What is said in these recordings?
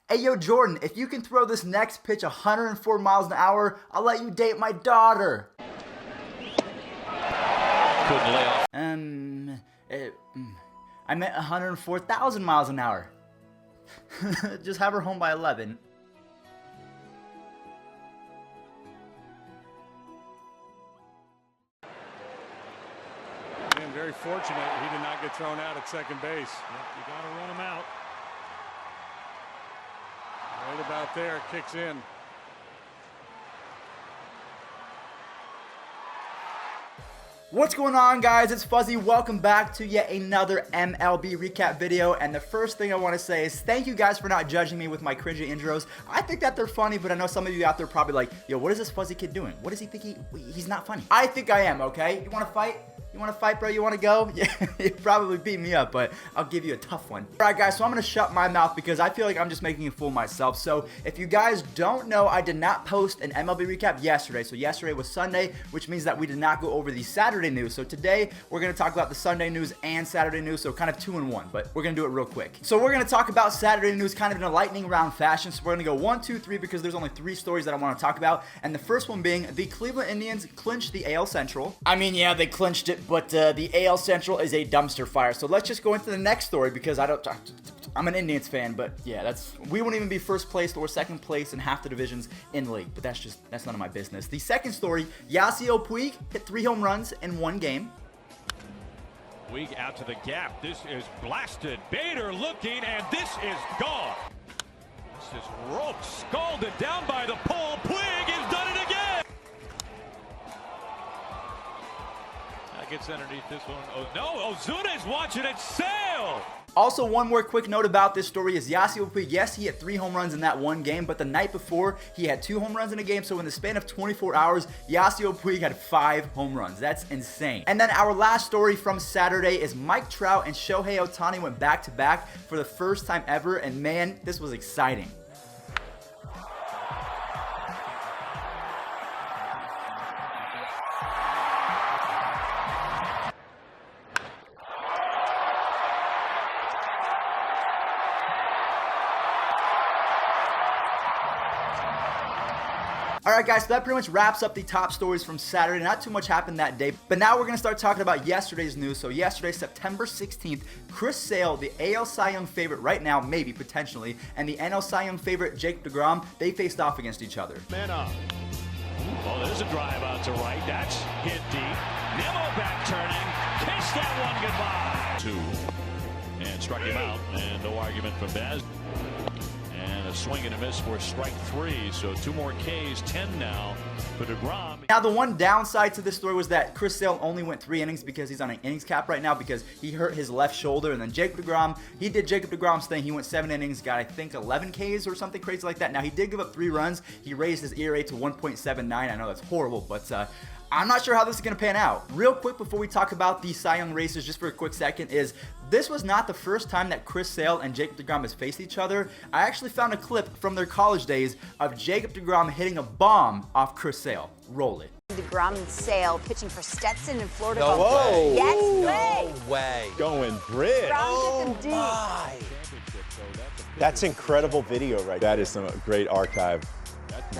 Hey, yo, Jordan, if you can throw this next pitch 104 miles an hour, I'll let you date my daughter. Couldn't lay off. I meant 104,000 miles an hour. Just have her home by 11. Again, very fortunate he did not get thrown out at second base. Yep, you got to run him out. Right about there, kicks in. What's going on, guys? It's Fuzzy. Welcome back to yet another MLB recap video. And the first thing I want to say is thank you guys for not judging me with my cringy intros. I think that they're funny, but I know some of you out there probably like, yo, what is this Fuzzy kid doing? What does he think he's not funny? I think I am, okay? You want to fight? You want to fight, bro? You want to go? Yeah, you probably beat me up, but I'll give you a tough one. All right, guys, so I'm going to shut my mouth because I feel like I'm just making a fool of myself. So if you guys don't know, I did not post an MLB recap yesterday. So yesterday was Sunday, which means that we did not go over the Saturday news. So today, we're going to talk about the Sunday news and Saturday news, so kind of 2 in 1, but we're going to do it real quick. So we're going to talk about Saturday news kind of in a lightning round fashion. So we're going to go 1, 2, 3 because there's only 3 stories that I want to talk about. And the first one being the Cleveland Indians clinched the AL Central. I mean, yeah, they clinched it, but the AL Central is a dumpster fire. So let's just go into the next story because I'm an Indians fan, but yeah, we won't even be first place or second place in half the divisions in the league, but that's none of my business. The second story, Yasiel Puig hit 3 home runs in 1 game. Puig out to the gap. This is blasted. Bader looking, and this is gone. This is roped, scalded down by the pole. Puig has done it again. That gets underneath this one. Oh no, Ozuna is watching it sail. Also, one more quick note about this story is Yasiel Puig, yes, he had 3 home runs in that 1 game, but the night before, he had 2 home runs in a game, so in the span of 24 hours, Yasiel Puig had 5 home runs. That's insane. And then our last story from Saturday is Mike Trout and Shohei Ohtani went back-to-back for the first time ever, and man, this was exciting. Alright guys, so that pretty much wraps up the top stories from Saturday. Not too much happened that day, but now we're going to start talking about yesterday's news. So yesterday, September 16th, Chris Sale, the AL Cy Young favorite right now, maybe, potentially, and the NL Cy Young favorite, Jacob deGrom, they faced off against each other. Man up. Oh, there's a drive out to right. That's hit deep. Nimmo back turning. Kiss that one goodbye. 2. And struck him out. And no argument from Baz. And a swing and a miss for strike 3. So 2 more Ks, 10 now for deGrom. Now, the one downside to this story was that Chris Sale only went 3 innings because he's on an innings cap right now because he hurt his left shoulder. And then Jacob deGrom, he did Jacob deGrom's thing. He went 7 innings, got, I think, 11 Ks or something crazy like that. Now, he did give up 3 runs. He raised his ERA to 1.79. I know that's horrible, but I'm not sure how this is going to pan out. Real quick before we talk about the Cy Young races, just for a quick second, is this was not the first time that Chris Sale and Jacob deGrom has faced each other. I actually found a clip from their college days of Jacob deGrom hitting a bomb off Chris Sale. Roll it. deGrom and Sale pitching for Stetson in Florida. No way. Yes, No way. Going bridge. Oh My. That's incredible video right there. That is some great archive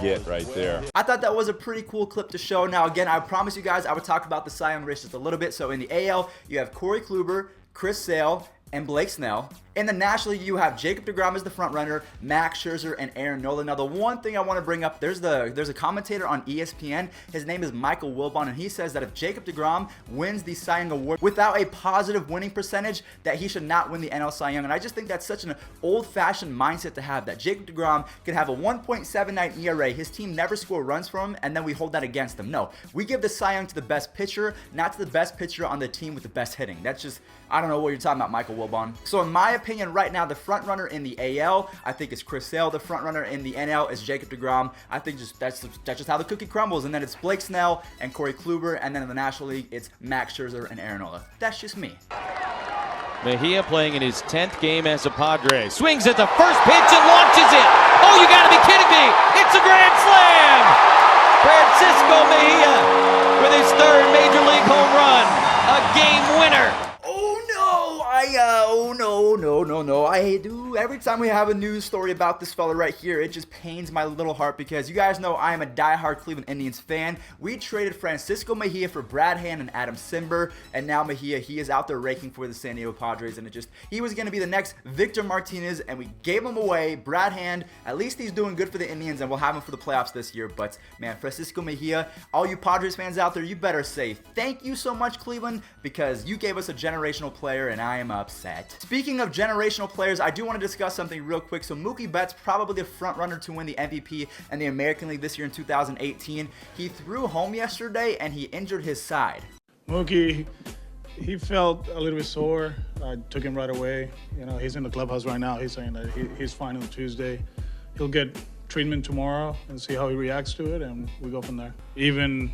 get right there. I thought that was a pretty cool clip to show. Now, again, I promise you guys I would talk about the Cy Young race just a little bit. So in the AL, you have Corey Kluber, Chris Sale, and Blake Snell. In the National League, you have Jacob deGrom as the front runner, Max Scherzer, and Aaron Nola. Now, the one thing I want to bring up, there's a commentator on ESPN. His name is Michael Wilbon, and he says that if Jacob deGrom wins the Cy Young Award without a positive winning percentage, that he should not win the NL Cy Young. And I just think that's such an old-fashioned mindset to have, that Jacob deGrom could have a 1.79 ERA. His team never score runs for him, and then we hold that against him. No, we give the Cy Young to the best pitcher, not to the best pitcher on the team with the best hitting. That's just, I don't know what you're talking about, Michael Wilbon. So in my opinion, right now, the front runner in the AL, I think, is Chris Sale. The front runner in the NL is Jacob deGrom. I think that's just how the cookie crumbles. And then it's Blake Snell and Corey Kluber. And then in the National League, it's Max Scherzer and Aaron Nola. That's just me. Meija playing in his 10th game as a Padre. Swings at the first pitch and launches it. Oh, you gotta be kidding me. It's a grand slam. Francisco Meija with his 3rd Major League home run. A game winner. Oh no, I do. Every time we have a news story about this fella right here, it just pains my little heart because you guys know I am a diehard Cleveland Indians fan. We traded Francisco Mejia for Brad Hand and Adam Simber, and now Mejia, he is out there raking for the San Diego Padres, and he was going to be the next Victor Martinez, and we gave him away. Brad Hand, at least he's doing good for the Indians, and we'll have him for the playoffs this year. But man, Francisco Mejia, all you Padres fans out there, you better say thank you so much, Cleveland, because you gave us a generational player, and I am upset. Speaking of generational players, I do want to discuss something real quick. So Mookie Betts, probably the front runner to win the MVP and the American League this year in 2018. He threw home yesterday and he injured his side. Mookie, he felt a little bit sore. I took him right away. You know, he's in the clubhouse right now. He's saying that he's fine on Tuesday. He'll get treatment tomorrow and see how he reacts to it, and we go from there. Even,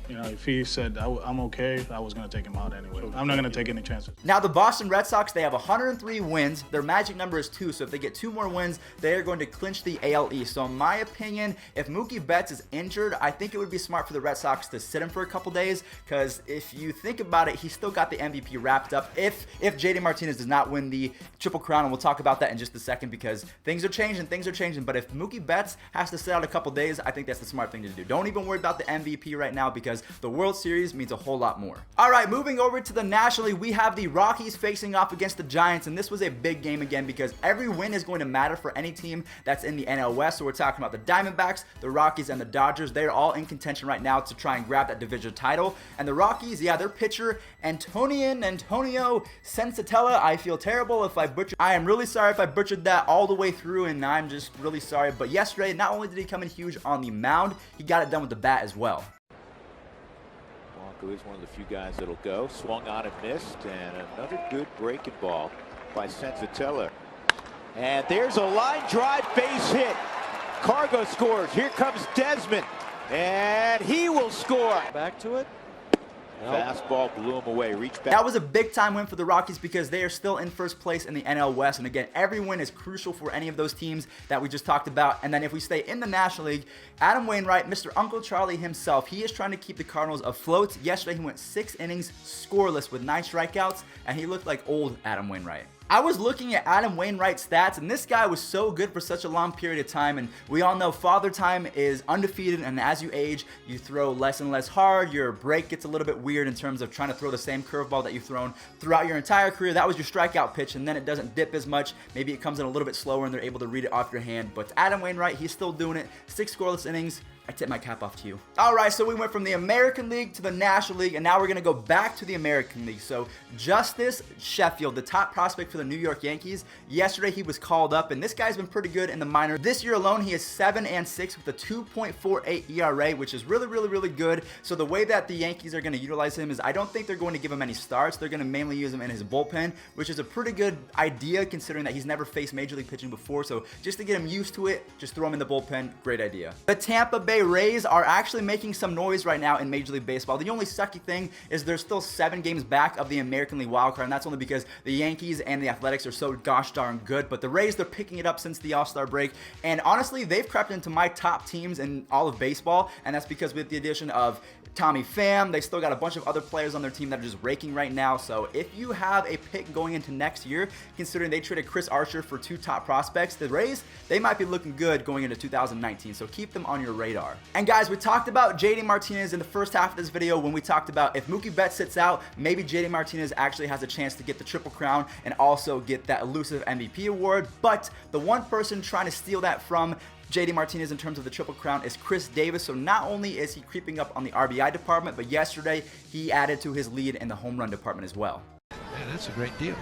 you know, if he said, I'm okay, I was going to take him out anyway. I'm not going to take any chances. Now, the Boston Red Sox, they have 103 wins. Their magic number is 2, so if they get 2 more wins, they are going to clinch the AL East. So in my opinion, if Mookie Betts is injured, I think it would be smart for the Red Sox to sit him for a couple days, because if you think about it, he's still got the MVP wrapped up if JD Martinez does not win the Triple Crown, and we'll talk about that in just a second because things are changing, but if Mookie Betts has to sit out a couple days, I think that's the smart thing to do. Don't even worry about the MVP right now because the World Series means a whole lot more. All right, moving over to the National League, we have the Rockies facing off against the Giants, and this was a big game again because every win is going to matter for any team that's in the NL West. So we're talking about the Diamondbacks, the Rockies, and the Dodgers. They're all in contention right now to try and grab that division title. And the Rockies, yeah, their pitcher, Antonio Sensatella, I feel terrible if I butchered. I am really sorry if I butchered that all the way through, and I'm just really sorry. But yesterday, not only did he come in huge on the mound, he got it done with the bat as well. Is one of the few guys that'll go. Swung on and missed, and another good breaking ball by Sensatella. And there's a line drive base hit. Cargo scores. Here comes Desmond, and he will score. Back to it. Fastball blew him away. Reach back. That was a big time win for the Rockies because they are still in first place in the NL West. And again, every win is crucial for any of those teams that we just talked about. And then if we stay in the National League, Adam Wainwright, Mr. Uncle Charlie himself, he is trying to keep the Cardinals afloat. Yesterday, he went 6 innings scoreless with 9 strikeouts, and he looked like old Adam Wainwright. I was looking at Adam Wainwright's stats, and this guy was so good for such a long period of time, and we all know father time is undefeated, and as you age, you throw less and less hard. Your break gets a little bit weird in terms of trying to throw the same curveball that you've thrown throughout your entire career. That was your strikeout pitch, and then it doesn't dip as much. Maybe it comes in a little bit slower, and they're able to read it off your hand, but Adam Wainwright, he's still doing it. 6 scoreless innings. I tip my cap off to you. All right, so we went from the American League to the National League, and now we're going to go back to the American League. So Justice Sheffield, the top prospect for the New York Yankees, yesterday he was called up, and this guy's been pretty good in the minors. This year alone, he is 7-6 with a 2.48 ERA, which is really good. So the way that the Yankees are going to utilize him is I don't think they're going to give him any starts. They're going to mainly use him in his bullpen, which is a pretty good idea considering that he's never faced Major League pitching before. So just to get him used to it, just throw him in the bullpen. Great idea. The Tampa Bay Rays are actually making some noise right now in Major League Baseball. The only sucky thing is they're still 7 games back of the American League wildcard, and that's only because the Yankees and the Athletics are so gosh darn good. But the Rays, they're picking it up since the All-Star break, and honestly, they've crept into my top teams in all of baseball, and that's because with the addition of Tommy Pham, they still got a bunch of other players on their team that are just raking right now. So if you have a pick going into next year, considering they traded Chris Archer for 2 top prospects, the Rays, they might be looking good going into 2019. So keep them on your radar. And guys, we talked about JD Martinez in the first half of this video when we talked about if Mookie Betts sits out, maybe JD Martinez actually has a chance to get the Triple Crown and also get that elusive MVP award. But the one person trying to steal that from JD Martinez in terms of the Triple Crown is Chris Davis. So not only is he creeping up on the RBI department, but yesterday he added to his lead in the home run department as well. Man, that's a great deal.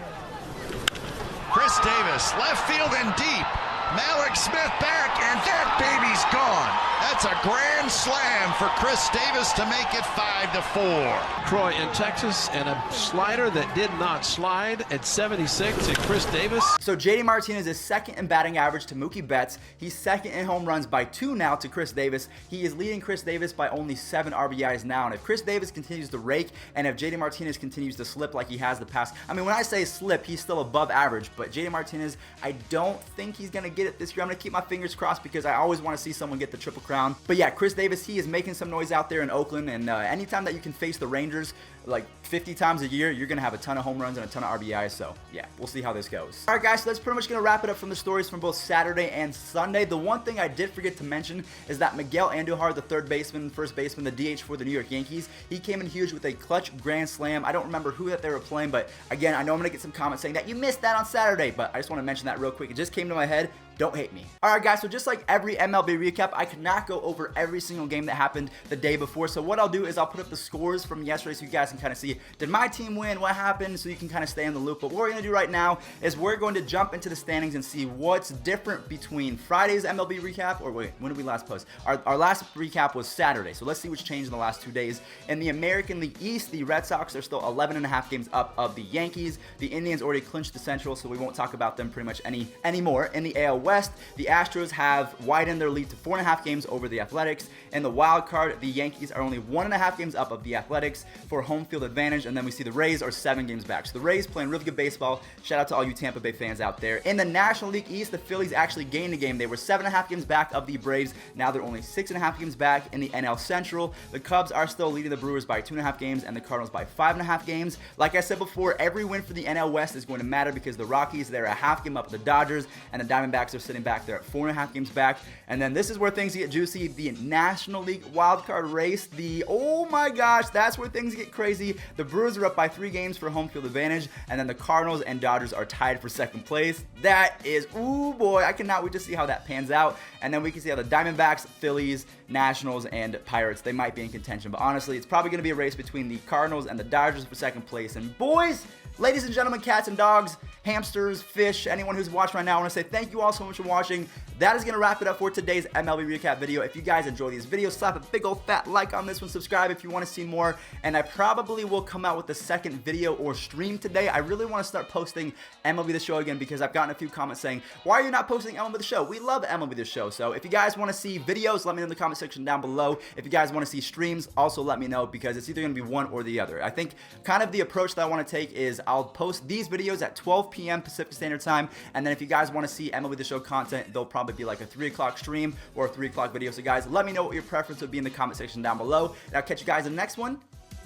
Chris Davis, left field and deep. Malik Smith back, and that baby's gone. That's a grand slam for Chris Davis to make it 5-4. Troy in Texas, and a slider that did not slide at 76, and Chris Davis. So JD Martinez is second in batting average to Mookie Betts. He's second in home runs by 2 now to Chris Davis. He is leading Chris Davis by only 7 RBIs now. And if Chris Davis continues to rake, and if JD Martinez continues to slip like he has the past, I mean, when I say slip, he's still above average, but JD Martinez, I don't think he's going to get it this year. I'm going to keep my fingers crossed because I always want to see someone get the Triple Crown. around. But yeah, Chris Davis, he is making some noise out there in Oakland, and anytime that you can face the Rangers like 50 times a year, you're gonna have a ton of home runs and a ton of RBIs. So yeah, we'll see how this goes. All right, guys, so that's pretty much gonna wrap it up from the stories from both Saturday and Sunday. The one thing I did forget to mention is that Miguel Andujar, the third baseman, first baseman, the DH for the New York Yankees, he came in huge with a clutch grand slam. I don't remember who that they were playing, but again, I know I'm gonna get some comments saying that you missed that on Saturday, but I just want to mention that real quick. It just came to my head. Don't hate me. All right, guys, so just like every MLB recap, I cannot go over every single game that happened the day before. So what I'll do is I'll put up the scores from yesterday so you guys can kind of see, did my team win? What happened? So you can kind of stay in the loop. But what we're going to do right now is we're going to jump into the standings and see what's different between Friday's MLB recap, or wait, when did we last post? Our last recap was Saturday. So let's see what's changed in the last 2 days. In the American League East, the Red Sox are still 11.5 games up of the Yankees. The Indians already clinched the Central, so we won't talk about them pretty much anymore. In the AL West, the Astros have widened their lead to 4.5 games over the Athletics. In the wild card, the Yankees are only 1.5 games up of the Athletics for home field advantage, and then we see the Rays are 7 games back. So the Rays playing really good baseball. Shout out to all you Tampa Bay fans out there. In the National League East, the Phillies actually gained a game. They were 7.5 games back of the Braves. Now they're only 6.5 games back. In the NL Central, the Cubs are still leading the Brewers by 2.5 games and the Cardinals by 5.5 games. Like I said before, every win for the NL West is going to matter because the Rockies, they're a half game up of the Dodgers, and the Diamondbacks are sitting back there at 4.5 games back. And then this is where things get juicy. The National League wildcard race, oh my gosh, that's where things get crazy. The Brewers are up by 3 games for home field advantage, and then the Cardinals and Dodgers are tied for second place. That is, ooh boy, I cannot wait to see how that pans out. And then we can see how the Diamondbacks, Phillies, Nationals, and Pirates, they might be in contention. But honestly, it's probably going to be a race between the Cardinals and the Dodgers for second place. And boys, ladies and gentlemen, cats and dogs, hamsters, fish, anyone who's watching right now, I want to say thank you all so much for watching. That is going to wrap it up for today's MLB recap video. If you guys enjoy these videos, slap a big old fat like on this one, subscribe if you want to see more, and I probably will come out with the second video or stream today. I really want to start posting MLB The Show again because I've gotten a few comments saying, why are you not posting MLB The Show? We love MLB The Show. So if you guys want to see videos, let me know in the comment section down below. If you guys want to see streams, also let me know because it's either going to be one or the other. I think kind of the approach that I want to take is I'll post these videos at 12 p.m. Pacific Standard Time, and then if you guys want to see MLB The Show content, they'll probably be like a 3 o'clock stream or a 3 o'clock video. So guys, let me know what your preference would be in the comment section down below, and I'll catch you guys in the next one.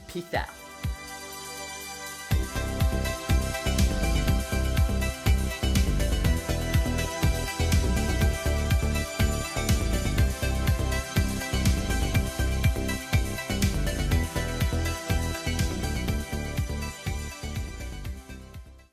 Peace out.